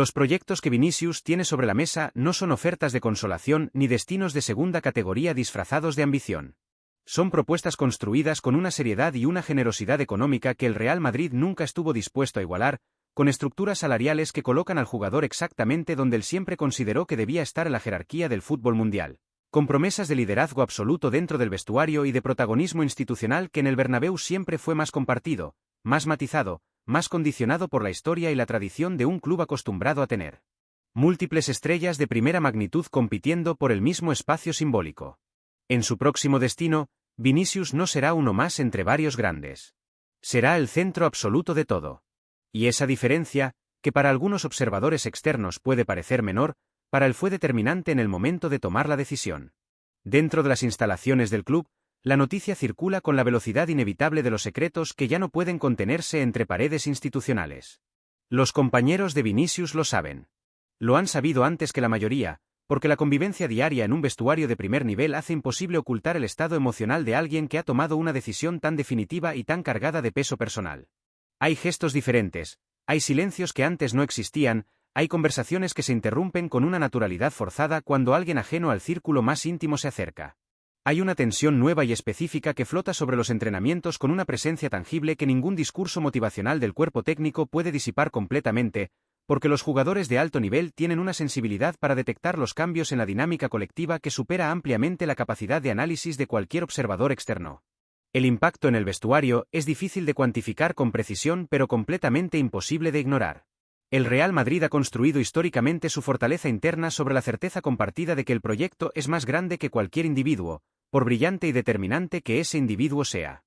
Los proyectos que Vinicius tiene sobre la mesa no son ofertas de consolación ni destinos de segunda categoría disfrazados de ambición. Son propuestas construidas con una seriedad y una generosidad económica que el Real Madrid nunca estuvo dispuesto a igualar, con estructuras salariales que colocan al jugador exactamente donde él siempre consideró que debía estar en la jerarquía del fútbol mundial, con promesas de liderazgo absoluto dentro del vestuario y de protagonismo institucional que en el Bernabéu siempre fue más compartido, más matizado, más condicionado por la historia y la tradición de un club acostumbrado a tener múltiples estrellas de primera magnitud compitiendo por el mismo espacio simbólico. En su próximo destino, Vinicius no será uno más entre varios grandes. Será el centro absoluto de todo. Y esa diferencia, que para algunos observadores externos puede parecer menor, para él fue determinante en el momento de tomar la decisión. Dentro de las instalaciones del club, la noticia circula con la velocidad inevitable de los secretos que ya no pueden contenerse entre paredes institucionales. Los compañeros de Vinicius lo saben. Lo han sabido antes que la mayoría, porque la convivencia diaria en un vestuario de primer nivel hace imposible ocultar el estado emocional de alguien que ha tomado una decisión tan definitiva y tan cargada de peso personal. Hay gestos diferentes, hay silencios que antes no existían, hay conversaciones que se interrumpen con una naturalidad forzada cuando alguien ajeno al círculo más íntimo se acerca. Hay una tensión nueva y específica que flota sobre los entrenamientos con una presencia tangible que ningún discurso motivacional del cuerpo técnico puede disipar completamente, porque los jugadores de alto nivel tienen una sensibilidad para detectar los cambios en la dinámica colectiva que supera ampliamente la capacidad de análisis de cualquier observador externo. El impacto en el vestuario es difícil de cuantificar con precisión pero completamente imposible de ignorar. El Real Madrid ha construido históricamente su fortaleza interna sobre la certeza compartida de que el proyecto es más grande que cualquier individuo, por brillante y determinante que ese individuo sea.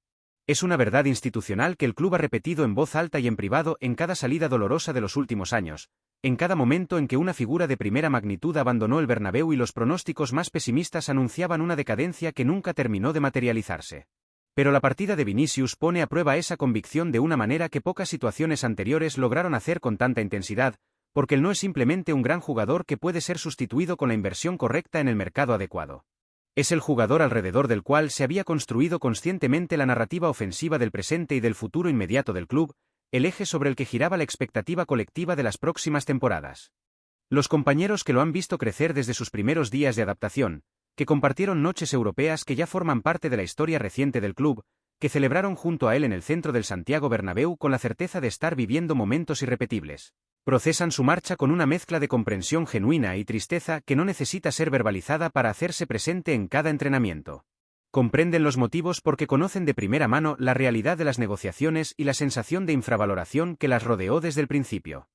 Es una verdad institucional que el club ha repetido en voz alta y en privado en cada salida dolorosa de los últimos años, en cada momento en que una figura de primera magnitud abandonó el Bernabéu y los pronósticos más pesimistas anunciaban una decadencia que nunca terminó de materializarse. Pero la partida de Vinicius pone a prueba esa convicción de una manera que pocas situaciones anteriores lograron hacer con tanta intensidad, porque él no es simplemente un gran jugador que puede ser sustituido con la inversión correcta en el mercado adecuado. Es el jugador alrededor del cual se había construido conscientemente la narrativa ofensiva del presente y del futuro inmediato del club, el eje sobre el que giraba la expectativa colectiva de las próximas temporadas. Los compañeros que lo han visto crecer desde sus primeros días de adaptación, que compartieron noches europeas que ya forman parte de la historia reciente del club, que celebraron junto a él en el centro del Santiago Bernabéu con la certeza de estar viviendo momentos irrepetibles, procesan su marcha con una mezcla de comprensión genuina y tristeza que no necesita ser verbalizada para hacerse presente en cada entrenamiento. Comprenden los motivos porque conocen de primera mano la realidad de las negociaciones y la sensación de infravaloración que las rodeó desde el principio.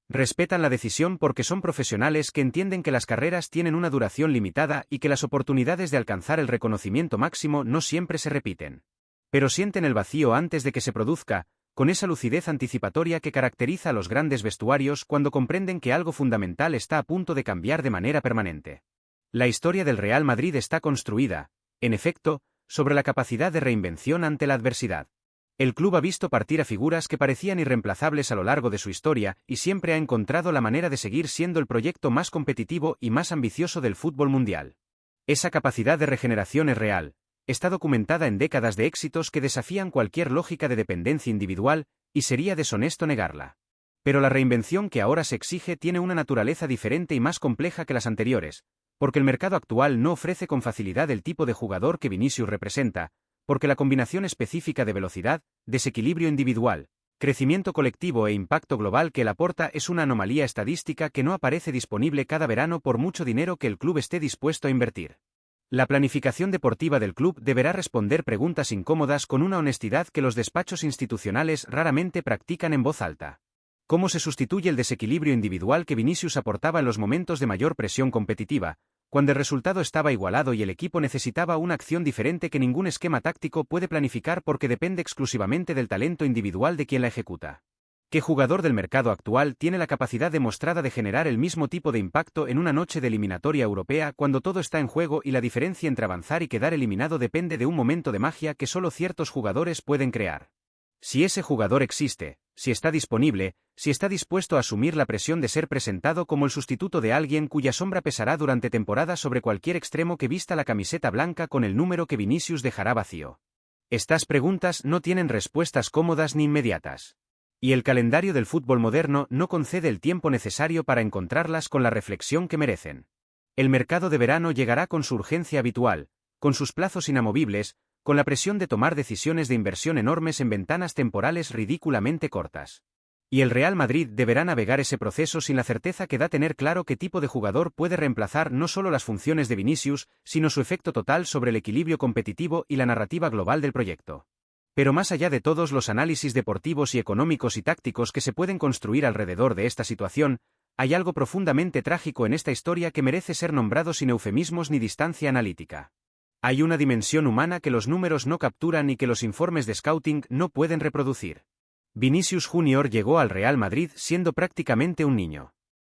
Respetan la decisión porque son profesionales que entienden que las carreras tienen una duración limitada y que las oportunidades de alcanzar el reconocimiento máximo no siempre se repiten. Pero sienten el vacío antes de que se produzca, con esa lucidez anticipatoria que caracteriza a los grandes vestuarios cuando comprenden que algo fundamental está a punto de cambiar de manera permanente. La historia del Real Madrid está construida, en efecto, sobre la capacidad de reinvención ante la adversidad. El club ha visto partir a figuras que parecían irreemplazables a lo largo de su historia y siempre ha encontrado la manera de seguir siendo el proyecto más competitivo y más ambicioso del fútbol mundial. Esa capacidad de regeneración es real, está documentada en décadas de éxitos que desafían cualquier lógica de dependencia individual, y sería deshonesto negarla. Pero la reinvención que ahora se exige tiene una naturaleza diferente y más compleja que las anteriores, porque el mercado actual no ofrece con facilidad el tipo de jugador que Vinicius representa, porque la combinación específica de velocidad, desequilibrio individual, crecimiento colectivo e impacto global que él aporta es una anomalía estadística que no aparece disponible cada verano por mucho dinero que el club esté dispuesto a invertir. La planificación deportiva del club deberá responder preguntas incómodas con una honestidad que los despachos institucionales raramente practican en voz alta. ¿Cómo se sustituye el desequilibrio individual que Vinicius aportaba en los momentos de mayor presión competitiva, cuando el resultado estaba igualado y el equipo necesitaba una acción diferente que ningún esquema táctico puede planificar porque depende exclusivamente del talento individual de quien la ejecuta? ¿Qué jugador del mercado actual tiene la capacidad demostrada de generar el mismo tipo de impacto en una noche de eliminatoria europea cuando todo está en juego y la diferencia entre avanzar y quedar eliminado depende de un momento de magia que solo ciertos jugadores pueden crear? Si ese jugador existe, si está disponible, si está dispuesto a asumir la presión de ser presentado como el sustituto de alguien cuya sombra pesará durante temporadas sobre cualquier extremo que vista la camiseta blanca con el número que Vinicius dejará vacío. Estas preguntas no tienen respuestas cómodas ni inmediatas. Y el calendario del fútbol moderno no concede el tiempo necesario para encontrarlas con la reflexión que merecen. El mercado de verano llegará con su urgencia habitual, con sus plazos inamovibles, con la presión de tomar decisiones de inversión enormes en ventanas temporales ridículamente cortas. Y el Real Madrid deberá navegar ese proceso sin la certeza que da tener claro qué tipo de jugador puede reemplazar no solo las funciones de Vinicius, sino su efecto total sobre el equilibrio competitivo y la narrativa global del proyecto. Pero más allá de todos los análisis deportivos y económicos y tácticos que se pueden construir alrededor de esta situación, hay algo profundamente trágico en esta historia que merece ser nombrado sin eufemismos ni distancia analítica. Hay una dimensión humana que los números no capturan y que los informes de scouting no pueden reproducir. Vinicius Jr. llegó al Real Madrid siendo prácticamente un niño.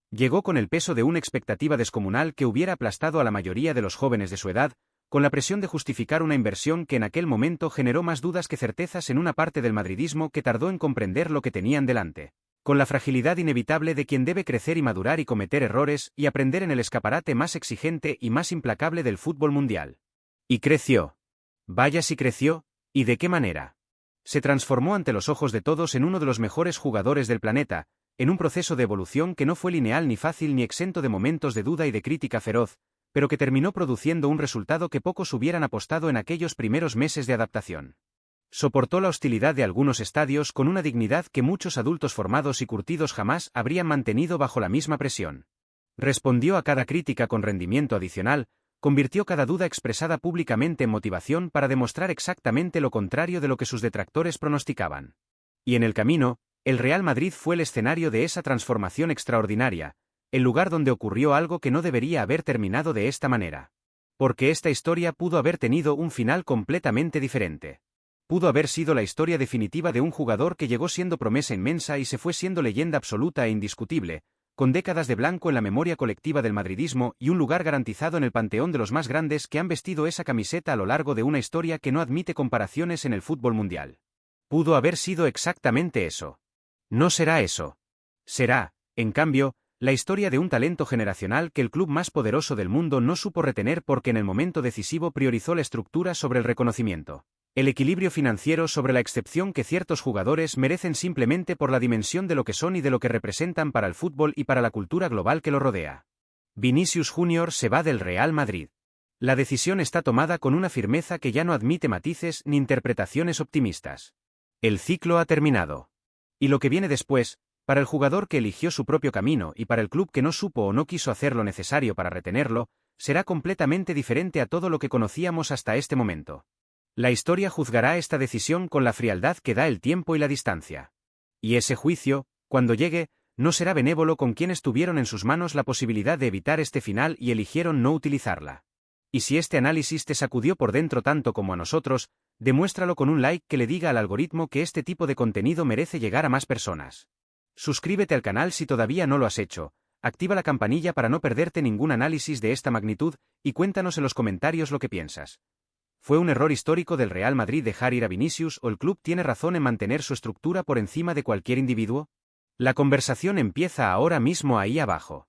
Llegó con el peso de una expectativa descomunal que hubiera aplastado a la mayoría de los jóvenes de su edad, con la presión de justificar una inversión que en aquel momento generó más dudas que certezas en una parte del madridismo que tardó en comprender lo que tenían delante, con la fragilidad inevitable de quien debe crecer y madurar y cometer errores y aprender en el escaparate más exigente y más implacable del fútbol mundial. Y creció. Vaya si creció, ¿y de qué manera? Se transformó ante los ojos de todos en uno de los mejores jugadores del planeta, en un proceso de evolución que no fue lineal ni fácil ni exento de momentos de duda y de crítica feroz, pero que terminó produciendo un resultado que pocos hubieran apostado en aquellos primeros meses de adaptación. Soportó la hostilidad de algunos estadios con una dignidad que muchos adultos formados y curtidos jamás habrían mantenido bajo la misma presión. Respondió a cada crítica con rendimiento adicional, convirtió cada duda expresada públicamente en motivación para demostrar exactamente lo contrario de lo que sus detractores pronosticaban. Y en el camino, el Real Madrid fue el escenario de esa transformación extraordinaria, el lugar donde ocurrió algo que no debería haber terminado de esta manera. Porque esta historia pudo haber tenido un final completamente diferente. Pudo haber sido la historia definitiva de un jugador que llegó siendo promesa inmensa y se fue siendo leyenda absoluta e indiscutible, con décadas de blanco en la memoria colectiva del madridismo y un lugar garantizado en el panteón de los más grandes que han vestido esa camiseta a lo largo de una historia que no admite comparaciones en el fútbol mundial. Pudo haber sido exactamente eso. No será eso. Será, en cambio, la historia de un talento generacional que el club más poderoso del mundo no supo retener porque en el momento decisivo priorizó la estructura sobre el reconocimiento, el equilibrio financiero sobre la excepción que ciertos jugadores merecen simplemente por la dimensión de lo que son y de lo que representan para el fútbol y para la cultura global que lo rodea. Vinicius Jr. se va del Real Madrid. La decisión está tomada con una firmeza que ya no admite matices ni interpretaciones optimistas. El ciclo ha terminado. Y lo que viene después, para el jugador que eligió su propio camino y para el club que no supo o no quiso hacer lo necesario para retenerlo, será completamente diferente a todo lo que conocíamos hasta este momento. La historia juzgará esta decisión con la frialdad que da el tiempo y la distancia. Y ese juicio, cuando llegue, no será benévolo con quienes tuvieron en sus manos la posibilidad de evitar este final y eligieron no utilizarla. Y si este análisis te sacudió por dentro tanto como a nosotros, demuéstralo con un like que le diga al algoritmo que este tipo de contenido merece llegar a más personas. Suscríbete al canal si todavía no lo has hecho, activa la campanilla para no perderte ningún análisis de esta magnitud, y cuéntanos en los comentarios lo que piensas. ¿Fue un error histórico del Real Madrid dejar ir a Vinicius o el club tiene razón en mantener su estructura por encima de cualquier individuo? La conversación empieza ahora mismo ahí abajo.